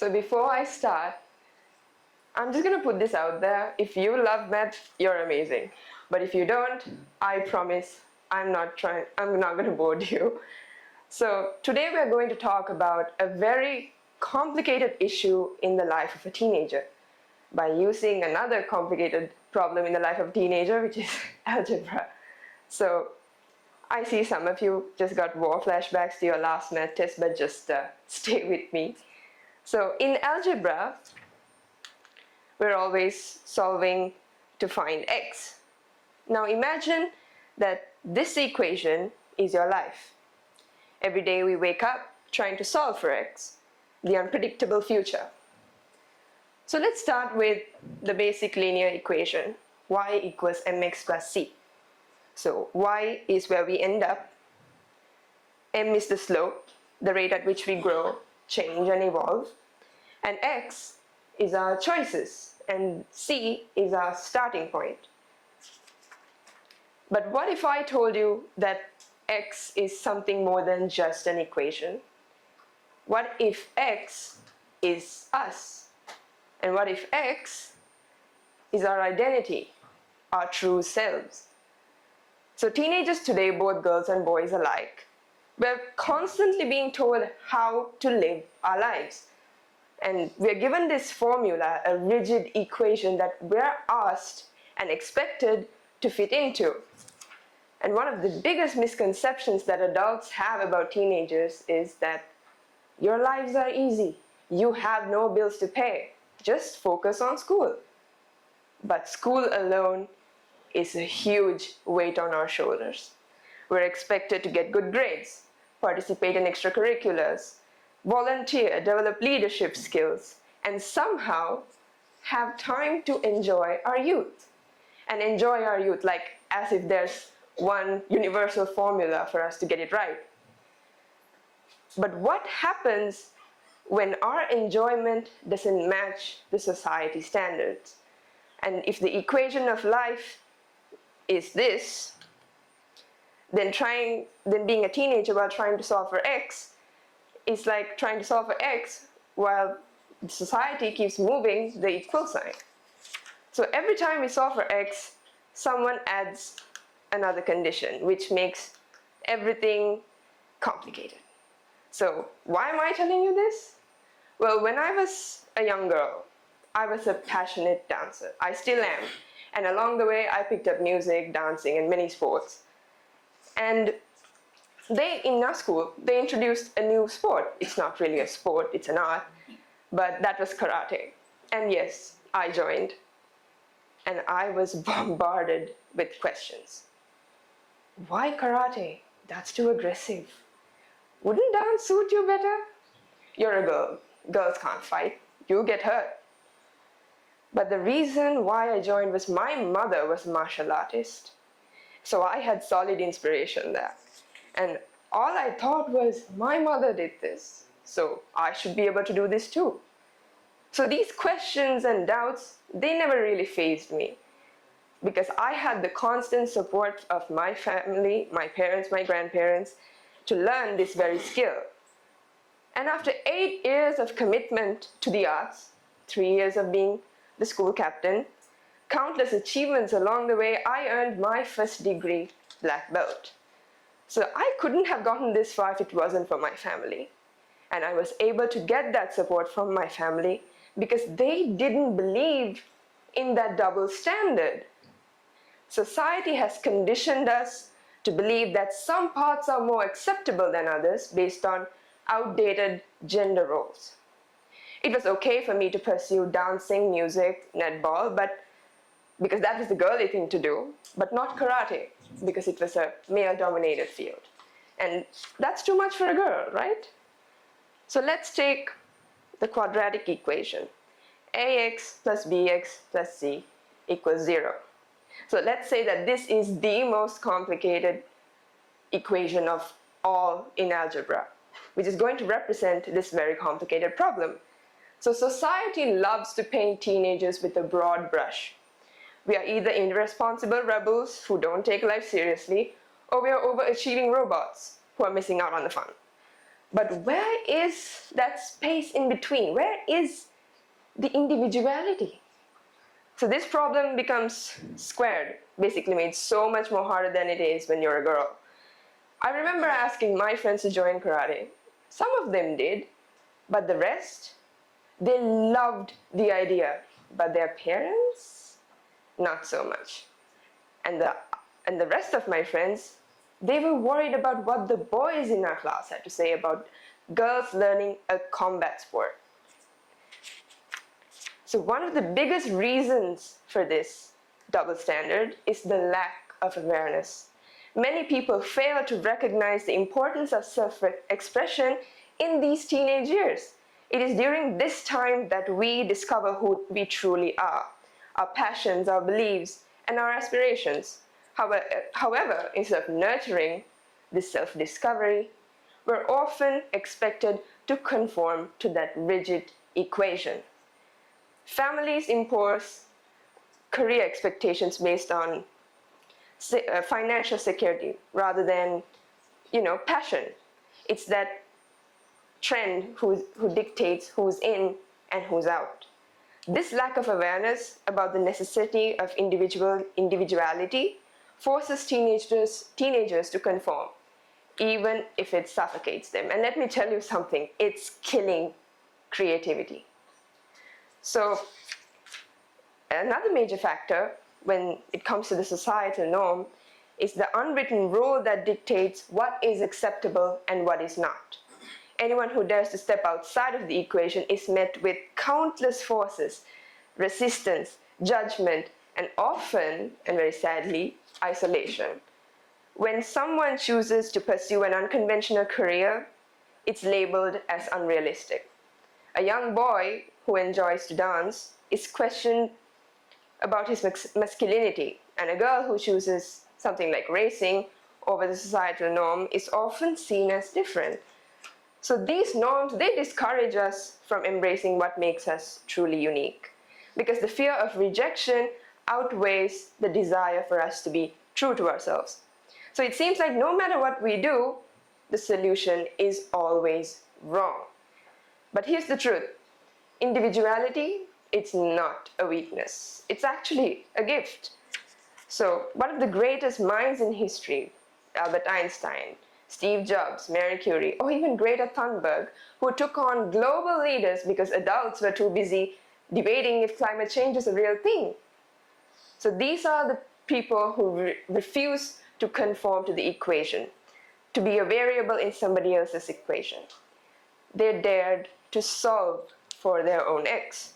So before I start, I'm just gonna put this out there. If you love math, you're amazing. But if you don't, I promise I'm not gonna bore you. So today we're going to talk about a very complicated issue in the life of a teenager by using another complicated problem in the life of a teenager, which is algebra. So I see some of you just got war flashbacks to your last math test, but just stay with me. So in algebra, we're always solving to find x. Now imagine that this equation is your life. Every day we wake up trying to solve for x, the unpredictable future. So let's start with the basic linear equation, y equals mx plus c. So y is where we end up, m is the slope, the rate at which we grow, change and evolve, and x is our choices, and c is our starting point. But what if I told you that x is something more than just an equation? What if x is us? And what if x is our identity, our true selves? So teenagers today, both girls and boys alike, we're constantly being told how to live our lives. And we're given this formula, a rigid equation that we're asked and expected to fit into. And one of the biggest misconceptions that adults have about teenagers is that your lives are easy. You have no bills to pay. Just focus on school. But school alone is a huge weight on our shoulders. We're expected to get good grades, participate in extracurriculars, volunteer, develop leadership skills, and somehow have time to enjoy our youth. And enjoy our youth like as if there's one universal formula for us to get it right. But what happens when our enjoyment doesn't match the society standards? And if the equation of life is this, then being a teenager while trying to solve for x is like trying to solve for x while society keeps moving the equal sign. So every time we solve for x, someone adds another condition, which makes everything complicated. So why am I telling you this? Well, when I was a young girl, I was a passionate dancer. I still am. And along the way, I picked up music, dancing, and many sports. And in our school, they introduced a new sport. It's not really a sport, it's an art, but that was karate. And yes, I joined. And I was bombarded with questions. Why karate? That's too aggressive. Wouldn't dance suit you better? You're a girl. Girls can't fight. You'll get hurt. But the reason why I joined was my mother was a martial artist. So I had solid inspiration there. And all I thought was, my mother did this, so I should be able to do this too. So these questions and doubts, they never really fazed me, because I had the constant support of my family, my parents, my grandparents, to learn this very skill. And after 8 years of commitment to the arts, 3 years of being the school captain, countless achievements along the way, I earned my first degree, black belt. So I couldn't have gotten this far if it wasn't for my family. And I was able to get that support from my family because they didn't believe in that double standard. Society has conditioned us to believe that some paths are more acceptable than others based on outdated gender roles. It was okay for me to pursue dancing, music, netball, because that was the girly thing to do, but not karate, because it was a male-dominated field. And that's too much for a girl, right? So let's take the quadratic equation. ax plus bx plus c equals 0. So let's say that this is the most complicated equation of all in algebra, which is going to represent this very complicated problem. So society loves to paint teenagers with a broad brush. We are either irresponsible rebels who don't take life seriously, or we are overachieving robots who are missing out on the fun. But where is that space in between? Where is the individuality? So this problem becomes squared, basically made so much more harder than it is when you're a girl. I remember asking my friends to join karate. Some of them did, but the rest, they loved the idea, but their parents, not so much. And the rest of my friends, they were worried about what the boys in our class had to say about girls learning a combat sport. So one of the biggest reasons for this double standard is the lack of awareness. Many people fail to recognize the importance of self-expression in these teenage years. It is during this time that we discover who we truly are, our passions, our beliefs, and our aspirations. However, instead of nurturing this self-discovery, we're often expected to conform to that rigid equation. Families impose career expectations based on financial security rather than, passion. It's that trend who dictates who's in and who's out. This lack of awareness about the necessity of individuality forces teenagers to conform, even if it suffocates them. And let me tell you something, it's killing creativity. So another major factor when it comes to the societal norm is the unwritten rule that dictates what is acceptable and what is not. Anyone who dares to step outside of the equation is met with countless forces, resistance, judgment, and often, and very sadly, isolation. When someone chooses to pursue an unconventional career, it's labeled as unrealistic. A young boy who enjoys to dance is questioned about his masculinity, and a girl who chooses something like racing over the societal norm is often seen as different. So these norms, they discourage us from embracing what makes us truly unique, because the fear of rejection outweighs the desire for us to be true to ourselves. So it seems like no matter what we do, the solution is always wrong. But here's the truth. Individuality, it's not a weakness. It's actually a gift. So one of the greatest minds in history, Albert Einstein, Steve Jobs, Marie Curie, or even Greta Thunberg, who took on global leaders because adults were too busy debating if climate change is a real thing. So these are the people who refuse to conform to the equation, to be a variable in somebody else's equation. They dared to solve for their own X.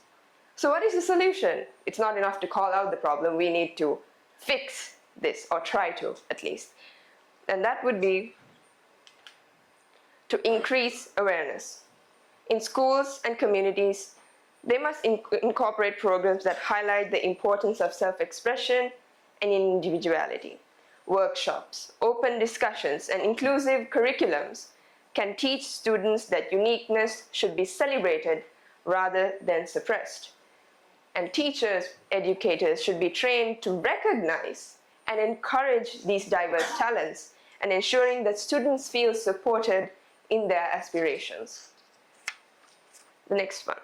So what is the solution? It's not enough to call out the problem. We need to fix this, or try to at least. And that would be to increase awareness. In schools and communities, they must incorporate programs that highlight the importance of self-expression and individuality. Workshops, open discussions, and inclusive curriculums can teach students that uniqueness should be celebrated rather than suppressed. And teachers, educators should be trained to recognize and encourage these diverse talents, and ensuring that students feel supported in their aspirations. The next one.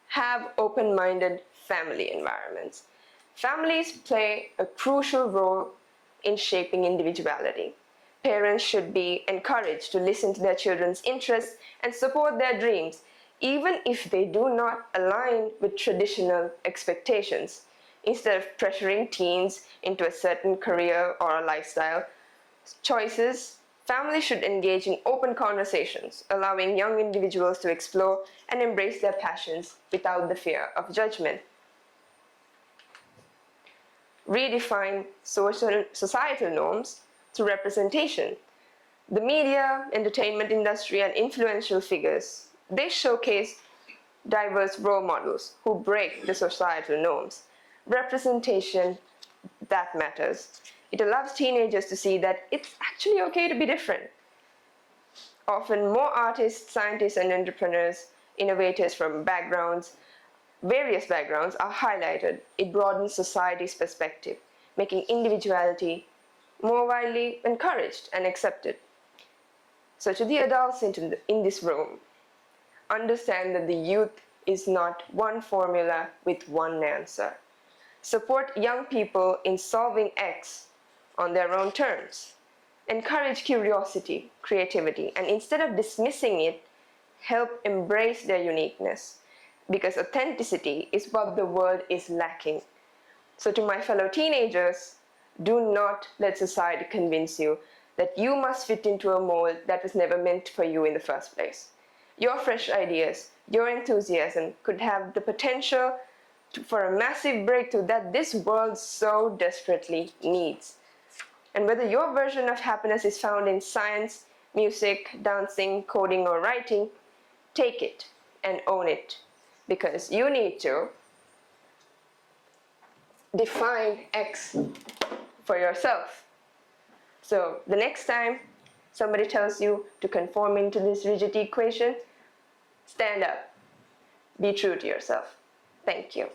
Have open-minded family environments. Families play a crucial role in shaping individuality. Parents should be encouraged to listen to their children's interests and support their dreams, even if they do not align with traditional expectations. Instead of pressuring teens into a certain career or a lifestyle choices, families should engage in open conversations, allowing young individuals to explore and embrace their passions without the fear of judgment. Redefine societal norms through representation. The media, entertainment industry, and influential figures, they showcase diverse role models who break the societal norms. Representation, that matters. It allows teenagers to see that it's actually okay to be different. Often more artists, scientists, and entrepreneurs, innovators from various backgrounds are highlighted. It broadens society's perspective, making individuality more widely encouraged and accepted. So to the adults in this room, understand that the youth is not one formula with one answer. Support young people in solving X on their own terms. Encourage curiosity, creativity, and instead of dismissing it, help embrace their uniqueness, because authenticity is what the world is lacking. So to my fellow teenagers, do not let society convince you that you must fit into a mold that was never meant for you in the first place. Your fresh ideas, your enthusiasm could have the potential for a massive breakthrough that this world so desperately needs. And whether your version of happiness is found in science, music, dancing, coding, or writing, take it and own it, because you need to define X for yourself. So the next time somebody tells you to conform into this rigid equation, stand up. Be true to yourself. Thank you.